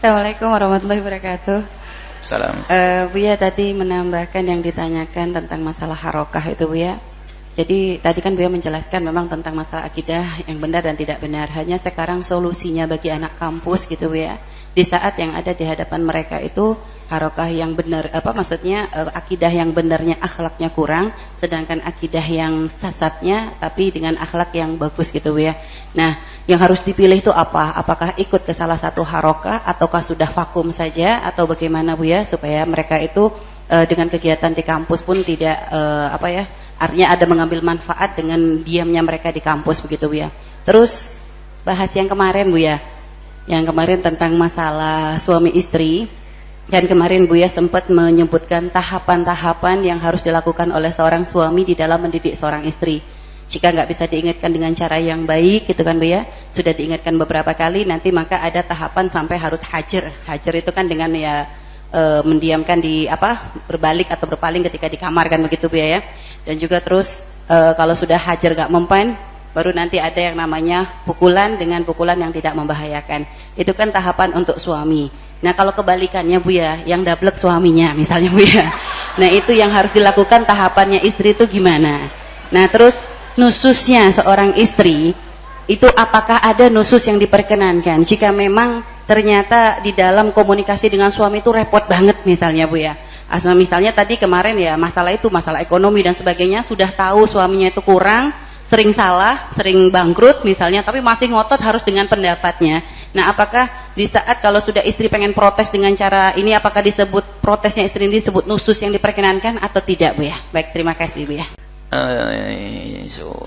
Assalamualaikum warahmatullahi wabarakatuh. Salam. Buya tadi menambahkan yang ditanyakan tentang masalah harokah itu Buya. Jadi tadi kan Buya menjelaskan memang tentang masalah akidah yang benar dan tidak benar. Hanya sekarang solusinya bagi anak kampus gitu Buya. Di saat yang ada di hadapan mereka itu harokah yang benar, maksudnya akidah yang benarnya akhlaknya kurang, sedangkan akidah yang sesatnya tapi dengan akhlak yang bagus gitu ya. Nah, yang harus dipilih itu apa? Apakah ikut ke salah satu harokah ataukah sudah vakum saja atau bagaimana Bu ya, supaya mereka itu dengan kegiatan di kampus pun tidak artinya ada mengambil manfaat dengan diamnya mereka di kampus begitu Bu ya. Terus bahas yang kemarin Bu ya. Yang kemarin tentang masalah suami istri. Dan kemarin Buya sempat menyebutkan tahapan-tahapan yang harus dilakukan oleh seorang suami di dalam mendidik seorang istri. Jika nggak bisa diingatkan dengan cara yang baik, gitu kan Buya, sudah diingatkan beberapa kali, nanti maka ada tahapan sampai harus hajar. Hajar itu kan dengan mendiamkan di berbalik atau berpaling ketika di kamar kan begitu Buya ya. Dan juga terus kalau sudah hajar nggak mempan, baru nanti ada yang namanya pukulan dengan pukulan yang tidak membahayakan. Itu kan tahapan untuk suami. Nah kalau kebalikannya Bu ya, yang dablek suaminya misalnya Bu ya. Nah itu yang harus dilakukan tahapannya istri itu gimana. Nah terus nususnya seorang istri, itu apakah ada nusus yang diperkenankan. Jika memang ternyata di dalam komunikasi dengan suami itu repot banget misalnya Bu ya. Asal misalnya tadi kemarin ya masalah ekonomi dan sebagainya, sudah tahu suaminya itu kurang, sering salah, sering bangkrut misalnya, tapi masih ngotot harus dengan pendapatnya. Nah apakah di saat kalau sudah istri pengen protes dengan cara ini, apakah disebut protesnya istri ini disebut nusus yang diperkenankan atau tidak Bu ya? Baik, terima kasih Bu ya.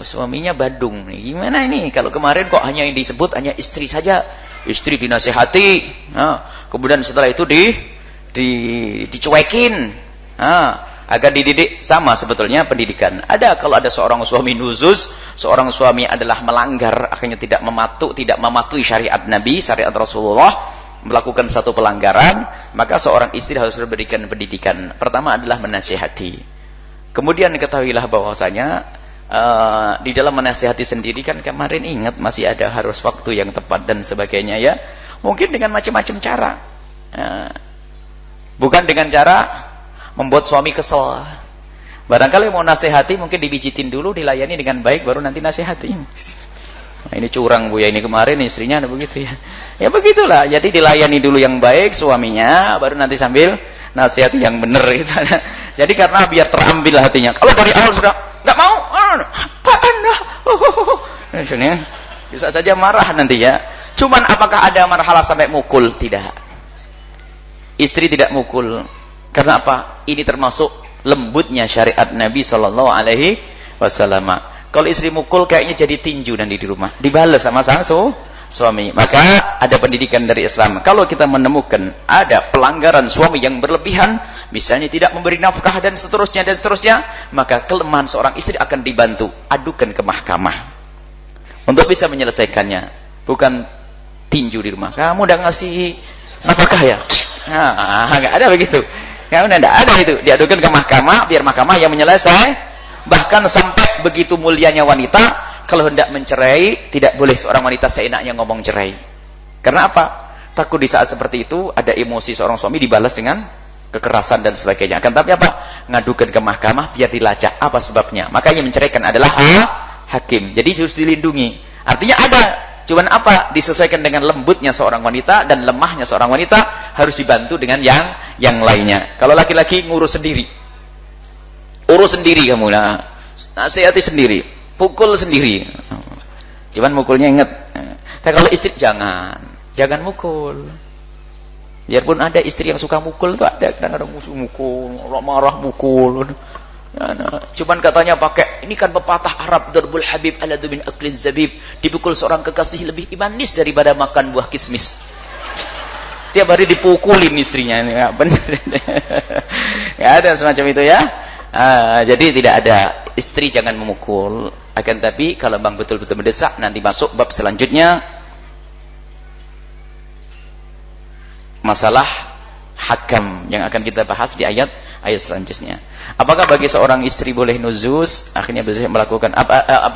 Suaminya badung nih. Gimana ini? Kalau kemarin kok hanya yang disebut hanya istri saja. Istri dinasehati, kemudian setelah itu dicuekin. Agar dididik. Sama sebetulnya pendidikan. Ada kalau ada seorang suami nuzus, seorang suami adalah melanggar, akhirnya tidak mematuhi syariat Nabi, syariat Rasulullah, melakukan satu pelanggaran, maka seorang istri harus diberikan pendidikan. Pertama adalah menasihati. Kemudian ketahuilah bahwasanya di dalam menasihati sendiri kan kemarin ingat masih ada harus waktu yang tepat dan sebagainya ya. Mungkin dengan macam-macam cara. Bukan dengan cara membuat suami kesel. Barangkali mau nasihati mungkin dibijitin dulu, dilayani dengan baik, baru nanti nasihati. Nah, ini curang Bu ya, ini kemarin istrinya ada begitu ya. Ya begitulah, jadi dilayani dulu yang baik suaminya, baru nanti sambil nasihati yang benar gitu. Jadi karena biar terambil hatinya. Kalau dari awal sudah nggak mau, apaan dah? Bisa saja marah nanti ya. Cuman apakah ada marhalah sampai mukul? Tidak. Istri tidak mukul. Karena apa? Ini termasuk lembutnya syariat Nabi Shallallahu Alaihi Wasallam. Kalau istri mukul kayaknya jadi tinju nanti di rumah, dibalas sama sang suami. Maka ada pendidikan dari Islam. Kalau kita menemukan ada pelanggaran suami yang berlebihan, misalnya tidak memberi nafkah dan seterusnya, maka kelemahan seorang istri akan dibantu. Adukan ke mahkamah untuk bisa menyelesaikannya. Bukan tinju di rumah. Kamu udah ngasih nafkah ya? Nggak ada begitu. Ya udah tidak ada itu, diadukan ke mahkamah biar mahkamah yang menyelesaikan. Bahkan sampai begitu mulianya wanita, kalau hendak mencerai tidak boleh seorang wanita seenaknya ngomong cerai. Karena apa? Takut di saat seperti itu ada emosi seorang suami dibalas dengan kekerasan dan sebagainya. Akan tapi apa? Ngadukan ke mahkamah biar dilacak apa sebabnya. Makanya menceraikan adalah hakim. Jadi harus dilindungi. Artinya ada. Cuman apa? Disesuaikan dengan lembutnya seorang wanita dan lemahnya seorang wanita, harus dibantu dengan yang lainnya. Kalau laki-laki ngurus sendiri. Urus sendiri kamu lah. Nasihati sendiri. Pukul sendiri. Cuman mukulnya ingat. Tapi kalau istri jangan mukul. Biarpun ada istri yang suka mukul tuh ada, kadang-kadang musuh mukul, marah mukul. Cuman katanya pakai, ini kan pepatah Arab, darbul habib aladu min akliz zabib, dipukul seorang kekasih lebih manis daripada makan buah kismis. Tiap hari dipukulin istrinya, ya benar. Ya ada semacam itu ya. Jadi tidak ada, istri jangan memukul. Akan tapi kalau bang betul-betul mendesak, nanti masuk bab selanjutnya, masalah hakam yang akan kita bahas di ayat selanjutnya. Apakah bagi seorang istri boleh nuzus, akhirnya bisa melakukan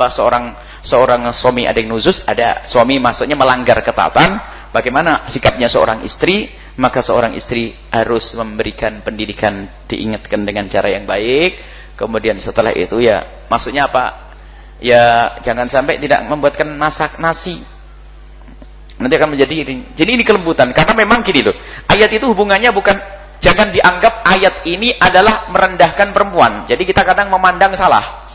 seorang suami ada yang nuzus, ada suami maksudnya melanggar ketaatan, bagaimana sikapnya seorang istri, maka seorang istri harus memberikan pendidikan, diingatkan dengan cara yang baik. Kemudian setelah itu ya, maksudnya apa? Ya jangan sampai tidak membuatkan masak nasi. Nanti akan menjadi ini. Jadi ini kelembutan, karena memang gini loh. Ayat itu hubungannya bukan, jangan dianggap ayat ini adalah merendahkan perempuan. Jadi kita kadang memandang salah.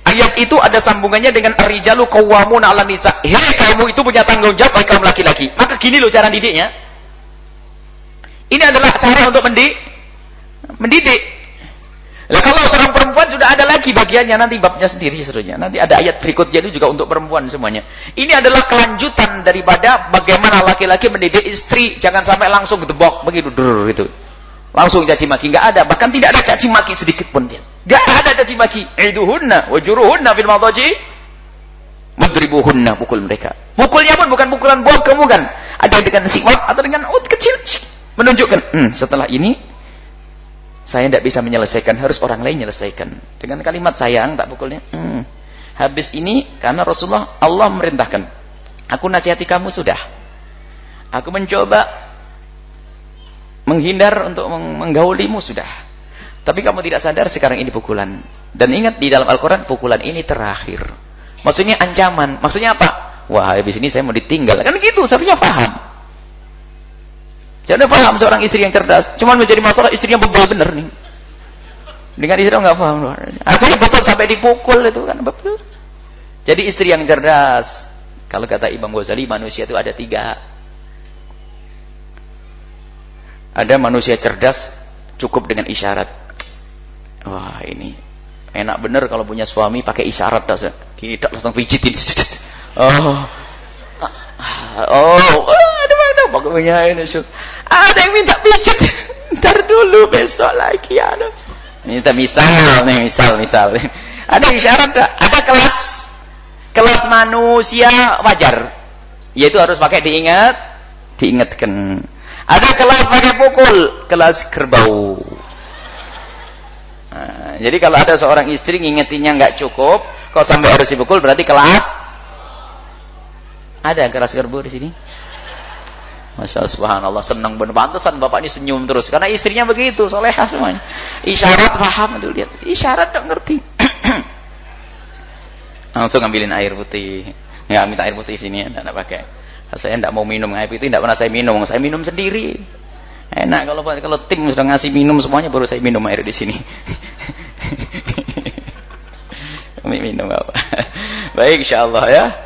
Ayat itu ada sambungannya dengan ar-rijalu qawwamuna 'alan nisa. Hei kamu itu punya tanggung jawab, hai kaum laki-laki. Maka gini loh cara didiknya. Ini adalah cara untuk mendidik. Nah, kalau seorang perempuan sudah ada lagi bagiannya, nanti babnya sendiri seterusnya. Nanti ada ayat berikutnya itu juga untuk perempuan semuanya. Ini adalah kelanjutan daripada bagaimana laki-laki mendidik istri, jangan sampai langsung gedebok begitu gitu. Langsung caci maki, enggak ada, bahkan tidak ada caci maki sedikit pun dia. Enggak ada caci maki. Iduhunna wajuruhunna fil madaji wadribuhunna, pukul mereka. Pukulnya pun bukan pukulan buah kamu kan. Ada dengan siwak atau dengan kecil menunjukkan, setelah ini saya tidak bisa menyelesaikan, harus orang lain menyelesaikan. Dengan kalimat sayang tak pukulnya. Habis ini karena Rasulullah, Allah merintahkan, aku nasihati kamu sudah. Aku mencoba menghindar untuk menggaulimu sudah. Tapi kamu tidak sadar sekarang ini pukulan. Dan ingat di dalam Al-Quran, pukulan ini terakhir. Maksudnya ancaman. Maksudnya apa? Wah, habis ini saya mau ditinggal. Kan gitu, seharusnya paham. Jangan paham seorang istri yang cerdas. Cuma menjadi masalah istrinya bebal bener nih. Dengan istri nggak paham. Akhirnya betul sampai dipukul itu kan betul. Jadi istri yang cerdas. Kalau kata Imam Ghazali, manusia itu ada 3. Ada manusia cerdas cukup dengan isyarat. Wah ini enak bener kalau punya suami pakai isyarat. Kita langsung pijitin. Ada pokoknya ini. Ada yang minta pijit. Ntar dulu besok lagi ada. Minta misal. Ada isyarat, ada kelas manusia wajar. Yaitu harus pakai diingatkan. Ada kelas pakai pukul, kelas kerbau. Nah, jadi kalau ada seorang istri ngingetinnya nggak cukup, kok sampai harus dipukul, berarti kelas. Ada kelas kerbau di sini. Masya Allah, subhanallah, senang benar. Pantesan bapak ini senyum terus, karena istrinya begitu, solehah semuanya. Isyarat paham tuh, lihat. Isyarat tak ngerti. Langsung ambilin air putih. Nggak minta air putih sini, enggak pakai. Saya tidak mau minum air putih, tidak pernah saya minum sendiri. Enak kalau tim sudah ngasih minum semuanya, baru saya minum air di sini. Minum apa? Baik, insyaallah ya.